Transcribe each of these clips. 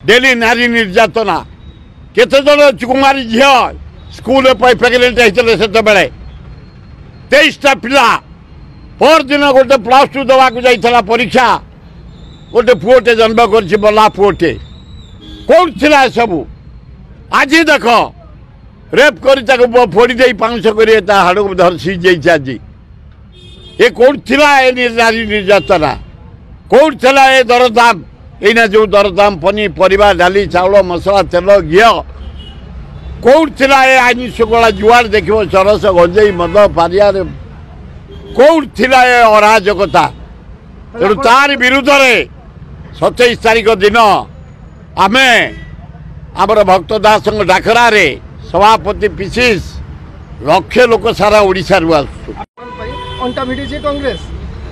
daily नारी निर्यातना केते जन कुमारी झील स्कूल प्रेगनेंट होते से 23टा पिला पर दिन गोटे +2 देवा जाइला परीक्षा गोटे पुओटे जन्म कर बला पुओटे कौन थिला सबू आज देख रेप कर फोड़ी दे पाउंस कर हाड़ को धरसी आज ये कौन थिला नारी निर्यातना कौन थिला ए दरदाम एना जो दरदाम पनीपरिया डाली चाउल मसला तेल घी कौन थिला ए आईन शुगला जुआड़ देख चरस गंजेई मद पारिया कौन थिला ए अराजकता तेणु तार विरुद्ध 27 तारीख दिन आमे आमर भक्त दास डाकरा सभापति पिसीस लक्ष लोक सारा ओडिशा अंटा भिड़ी कांग्रेस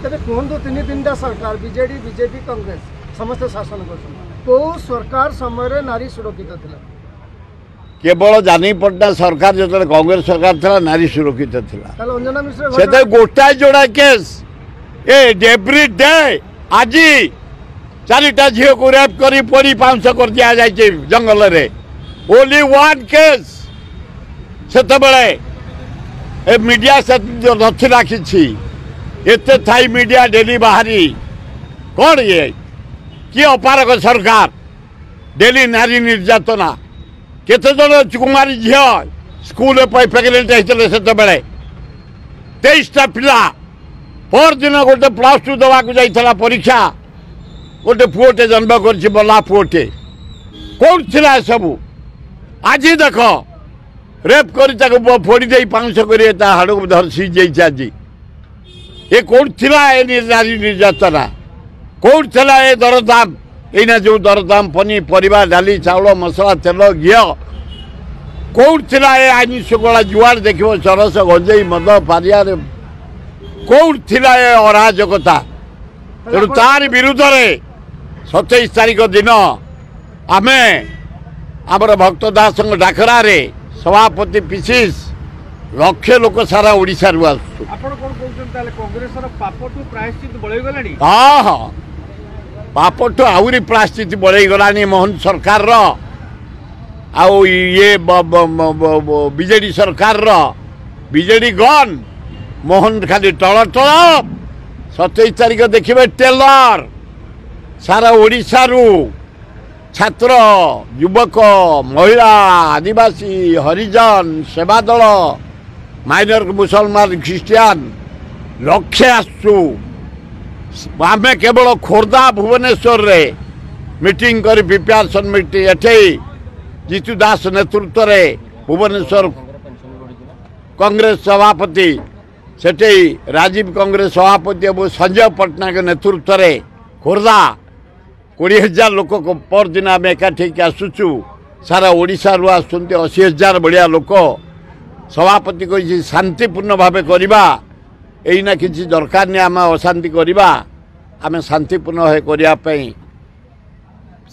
तेरे कहतु 3-3टा सरकार बीजेडी बीजेपी कांग्रेस समस्त शासन कर सरकार समय नारी सुरक्षित थिला केवल जानी पट्टा सरकार जो कांग्रेस सरकार था नारी सुरक्षित थिला अंजना मिश्र से गोटाए जोड़ा केस एवरी डे आज 4टा झील को रेप कर पड़ी पाउंस कर दि जाए जंगल में ओनली 1 केस से मीडिया से नथिला किसी एते थाई मीडिया डेली बाहरी कौन ये कि अपारक सरकार डेली नारी निर्यातना केते जन कुमारी झील स्कूल प्रेगनेंट होते से 23टा पिला पर दिन गोटे +2 देवा जाइला परीक्षा गोटे पुओटे जन्म कर बला पुओटे कौन थिला सबू आज देख रेप कर फोड़ी दे पाउंस कर हाड़ को धरसी आज ये कौन थिला नारी निर्यातना कौन थिला ए दरदाम एना जो दरदाम पनीपरिया डाली चाउल मसला तेल घी कौन थिला ए आईन शुगला जुआड़ देख चरस गंजेई मद पारिया कौन थिला ए अराजकता तेणु तार विरुद्ध 27 तारीख दिन आमे आमर भक्त दास डाकरा सभापति पिसीस लक्ष लोक सारा ओडिशा हाँ हाँ पापठू आहरी प्रायश्चित बढ़ई गला मोहन सरकार ये बीजेडी सरकार बीजेडी गन मोहन खाली टल टल 27 तारीख देखिए टेलर सारा ओडिशा रु छात्र युवक महिला आदिवासी हरिजन सेवा दल माइनर मुसलमान ख्रिस्टियान लक्षे आसु आमे केवल खोर्धा भुवनेश्वर रे मीटिंग कर प्रिपेरेसन मीटिंग एठे जीतू दास नेतृत्व रे भुवनेश्वर कांग्रेस सभापति सेठे राजीव कांग्रेस सभापति और संजय पट्टनायक नेतृत्व रे खोर्धा 20,000 लोक पर दिन आम एकाठी आसुचु सारा ओडिशा रु आसुंत 80,000 बढ़िया लोक सभापति कही शांतिपूर्ण भाव करवा यहीना किसी दरकार नहीं आम अशांति करवा आम शांतिपूर्ण करने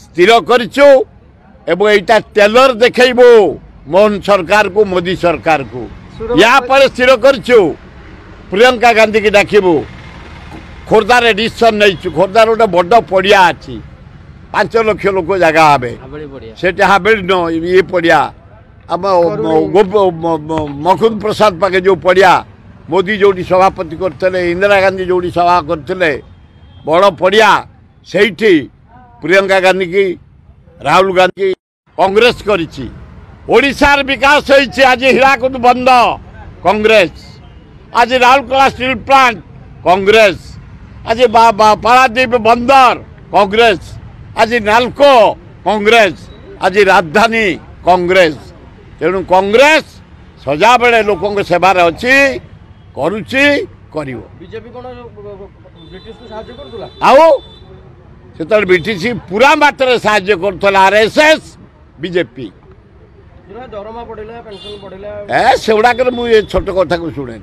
स्थिर करूँ एटा टेलर देखो मोहन सरकार को मोदी सरकार को या पर स्थिर करूँ प्रियंका गांधी की डाकबू खोर्धार डिसीजन नहीं खोर्धार गोटे बड़ पड़िया अच्छी 5 लाख लोक जगह हे हाबेली न ये पड़िया आम मुकुंद प्रसाद पाखे जो पड़िया मोदी जो सभापति करते इंदिरा गांधी जो सभा करते बड़ पड़िया से प्रियंका गांधी की राहुल गांधी कांग्रेस करिछि ओडिशार विकास होइछि आज हीराकुद बंद कांग्रेस आज राउरकेला स्टील प्लांट कांग्रेस आज पारादीप बंदर कांग्रेस आज नालको कांग्रेस आज राजधानी कांग्रेस तेणु कांग्रेस सजा बेले लोकों सेवार अच्छी करुच्ची करिवो बीजेपी कोन ब्रिटिश को सहायता करतला आउ सेतर ब्रिटिश पूरा मात्रा सहायता करतला आरएसएस बीजेपी दरमा पड़िला पेंशन पड़िला ए सेउडा कर मु ये छोट कथा को सुने